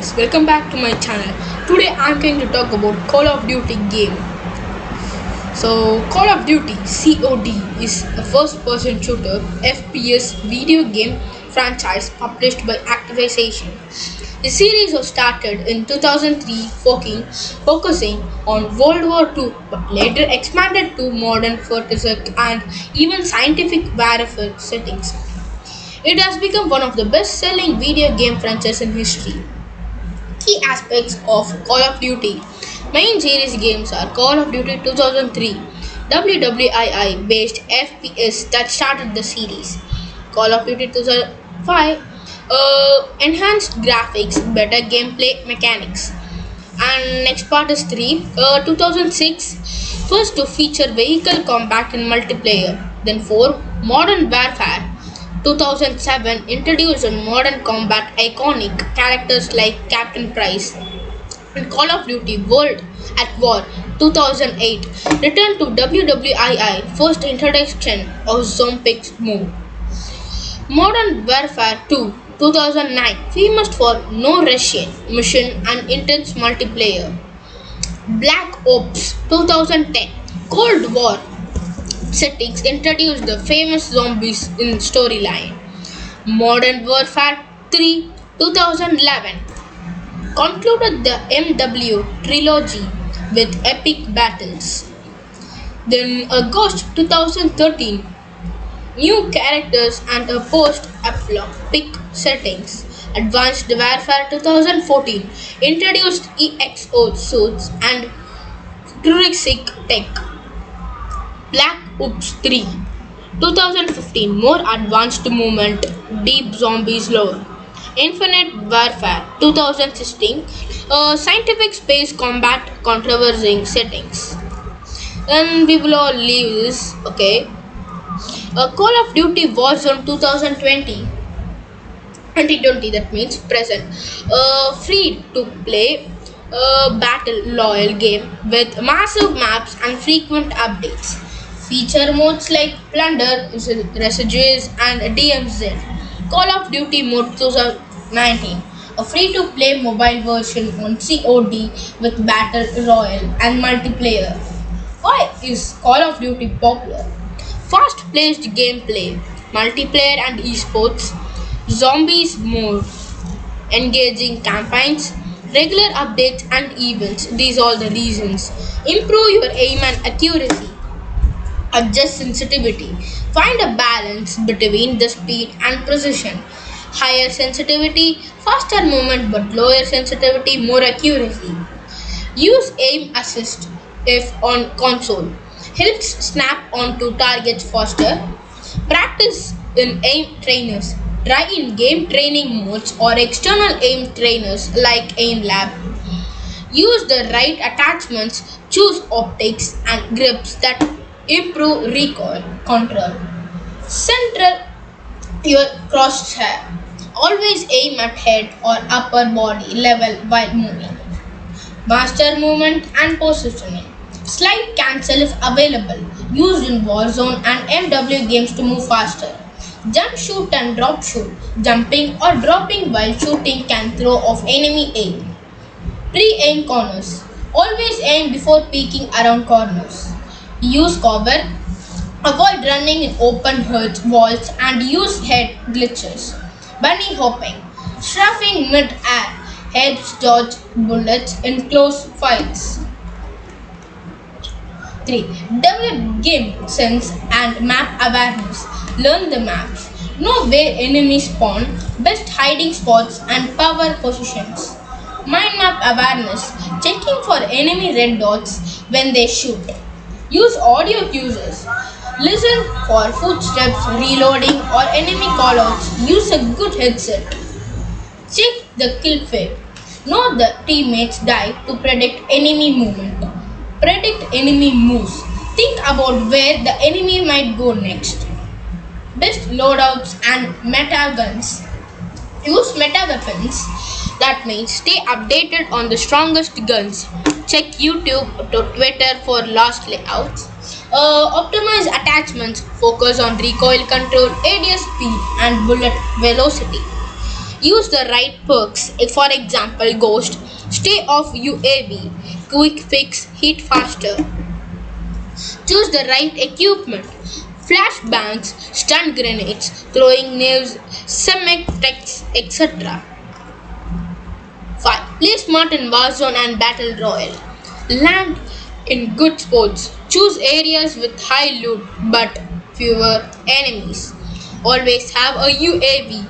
guys, welcome back to my channel. Today I'm going to talk about Call of Duty game. So Call of Duty COD is a first-person shooter FPS video game franchise published by Activision. The series was started in 2003 focusing on World War II but later expanded to modern futuristic and even scientific warfare settings. It has become one of the best-selling video game franchises in history. Key aspects of Call of Duty. Main series games are Call of Duty 2003, WWII based FPS that started the series. Call of Duty 2005, enhanced graphics, better gameplay mechanics. And next part is 3, 2006, first to feature vehicle combat in multiplayer. Then 4, Modern Warfare 2007 introduced modern combat iconic characters like Captain Price. And Call of Duty World at War 2008 returned to WWII first introduction of Zombies mode. Modern Warfare 2 2009 famous for no Russian mission and intense multiplayer. Black Ops 2010 Cold War settings introduced the famous zombies in storyline. Modern Warfare 3 2011 concluded the MW trilogy with epic battles. Then August 2013 new characters and a post-apocalyptic settings. Advanced Warfare 2014 introduced EXO suits and futuristic tech. Black Ops 3 2015 more advanced movement, deep zombies lore. Infinite Warfare 2016 scientific space combat controversy settings. Then we will all leave this. Okay. Call of Duty Warzone 2020 that means present. Free to play battle loyal game with massive maps and frequent updates. Feature modes like Plunder, Residues, and DMZ. Call of Duty Mode 2019, a free-to-play mobile version on COD with Battle Royale and multiplayer. Why is Call of Duty popular? Fast-paced gameplay, multiplayer and esports, zombies mode, engaging campaigns, regular updates and events. These are all the reasons. Improve your aim and accuracy. Adjust sensitivity. Find a balance between the speed and precision. Higher sensitivity, faster movement but lower sensitivity, more accuracy. Use aim assist if on console. Helps snap onto targets faster. Practice in aim trainers. Try in game training modes or external aim trainers like Aim Lab. Use the right attachments. Choose optics and grips that improve recoil control. Center your crosshair. Always aim at head or upper body level while moving. Master movement and positioning. Slide cancel is available, used in Warzone and MW games to move faster. Jump shoot and drop shoot. Jumping or dropping while shooting can throw off enemy aim. Pre-aim corners. Always aim before peeking around corners. Use cover, avoid running in open walls and use head glitches. Bunny hopping, strafing mid-air, helps dodge bullets in close fights. 3. Develop game sense and map awareness. Learn the maps. Know where enemies spawn, best hiding spots and power positions. Mind map awareness, checking for enemy red dots when they shoot. Use audio cues. Listen for footsteps, reloading, or enemy callouts. Use a good headset. Check the kill fade. Know the teammates die to predict enemy movement. Predict enemy moves. Think about where the enemy might go next. Best loadouts and meta guns. Use meta weapons. That means stay updated on the strongest guns. Check YouTube to Twitter for last layouts. Optimize attachments. Focus on recoil control, ADS speed, and bullet velocity. Use the right perks. For example, Ghost, stay off UAV, quick fix, hit faster. Choose the right equipment. Flashbangs, stun grenades, throwing knives, semic etc. 5. Play smart in Warzone and Battle Royale. Land in good spots. Choose areas with high loot but fewer enemies. Always have a UAV.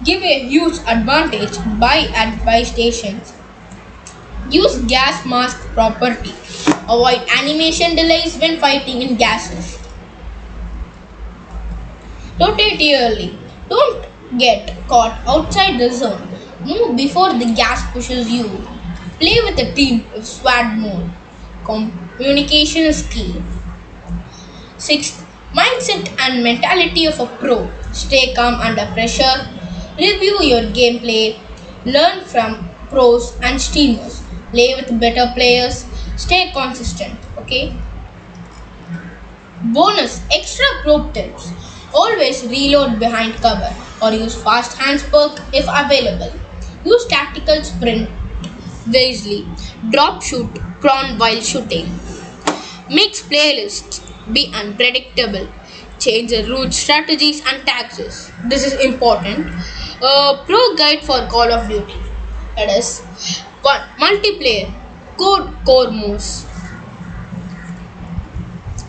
Give a huge advantage buy at buy stations. Use gas mask properly. Avoid animation delays when fighting in gases. Rotate early. Don't get caught outside the zone. Move before the gas pushes you. Play with a team if SWAT mode. Communication is key. 6th, mindset and mentality of a pro. Stay calm under pressure. Review your gameplay. Learn from pros and streamers. Play with better players. Stay consistent. Okay. Bonus extra pro tips. Always reload behind cover or use fast hands perk if available. Use tactical sprint wisely. Drop shoot prone while shooting. Mix playlists. Be unpredictable. Change the route strategies and taxes. This is important. Pro guide for Call of Duty. That is 1. Multiplayer. Code core moves.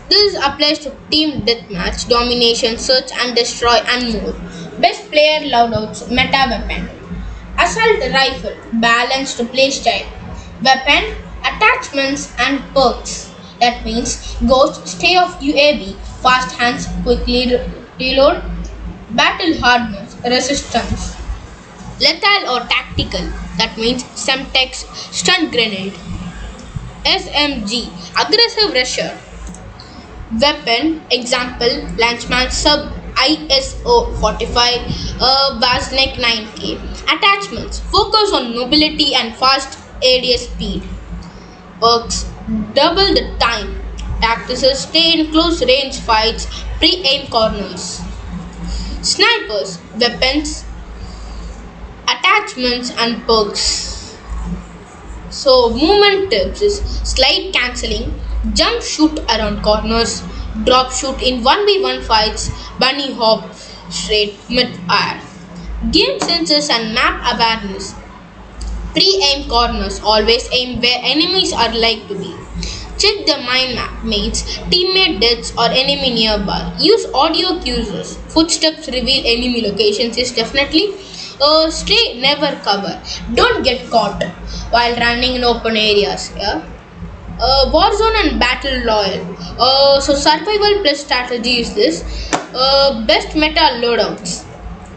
This applies to team deathmatch, domination, search and destroy and more. Best player loadouts, meta weapon. Assault rifle, balanced playstyle. Weapon, attachments and perks. That means Ghost, stay off UAV, fast hands, quickly reload. Battle hardness, resistance. Lethal or tactical. That means Semtex, stun grenade. SMG, aggressive rusher. Weapon, example, Lanceman Sub ISO 45, Vaznek 9K. Attachments, focus on mobility and fast ADS speed. Perks, double the time. Tactics, stay in close range fights, pre-aim corners. Snipers, weapons, attachments and perks. So movement tips is slide cancelling, jump shoot around corners, drop shoot in 1v1 fights, bunny hop straight mid-air. Game sensors and map awareness. Pre-aim corners, always aim where enemies are like to be. Check the mind map, mates, teammate deaths or enemy nearby. Use audio cues. Footsteps reveal enemy locations is definitely. Stay never cover. Don't get caught while running in open areas. Yeah. Warzone and Battle Royale. So survival plus strategy is this. Best meta loadouts.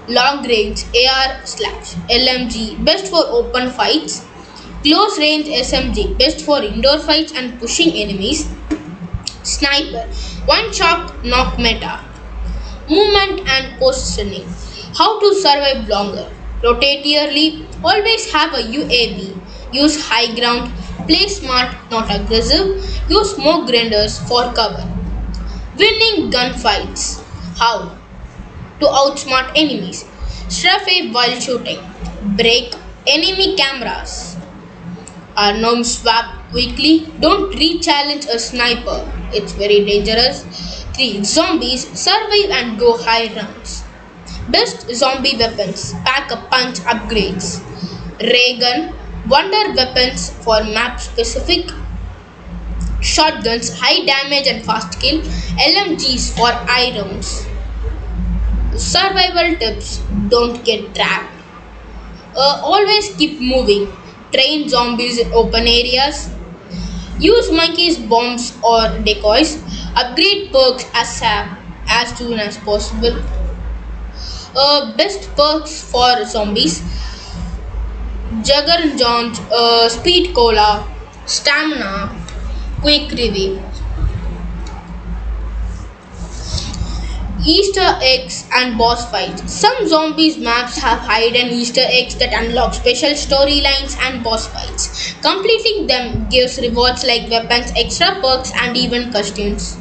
Long range AR/LMG best for open fights. Close range SMG best for indoor fights and pushing enemies. Sniper one shot knock meta. Movement and positioning. How to survive longer. Rotate early. Always have a UAV. Use high ground. Play smart, not aggressive. Use smoke grenades for cover. Winning gunfights. How? To outsmart enemies. Strafe while shooting. Break enemy cameras. Arm swap quickly. Don't re-challenge a sniper. It's very dangerous. 3. Zombies. Survive and go high rounds. Best zombie weapons. Pack a punch upgrades. Ray gun. Wonder weapons for map specific. Shotguns. High damage and fast kill. LMGs for eye rounds. Survival tips. Don't get trapped. Always keep moving. Train zombies in open areas. Use monkeys, bombs or decoys. Upgrade perks as soon as possible. Best perks for zombies. Juggernaut, Speed Cola, Stamina, Quick Revive. Easter eggs and boss fights. Some zombies maps have hidden Easter eggs that unlock special storylines and boss fights. Completing them gives rewards like weapons, extra perks, and even costumes.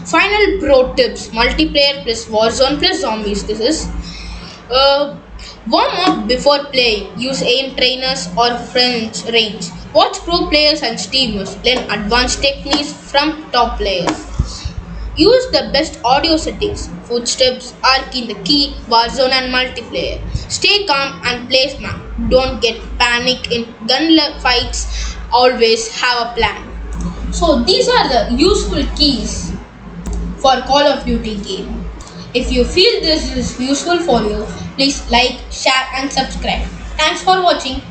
Final pro tips: multiplayer plus Warzone plus zombies. This is Warm up before playing. Use aim trainers or friends range. Watch pro players and streamers. Learn advanced techniques from top players. Use the best audio settings. Footsteps are in the key, Warzone and multiplayer. Stay calm and play smart. Don't get panic in gunfights. Always have a plan. So these are the useful keys for Call of Duty game. If you feel this is useful for you, please like, share and subscribe. Thanks for watching.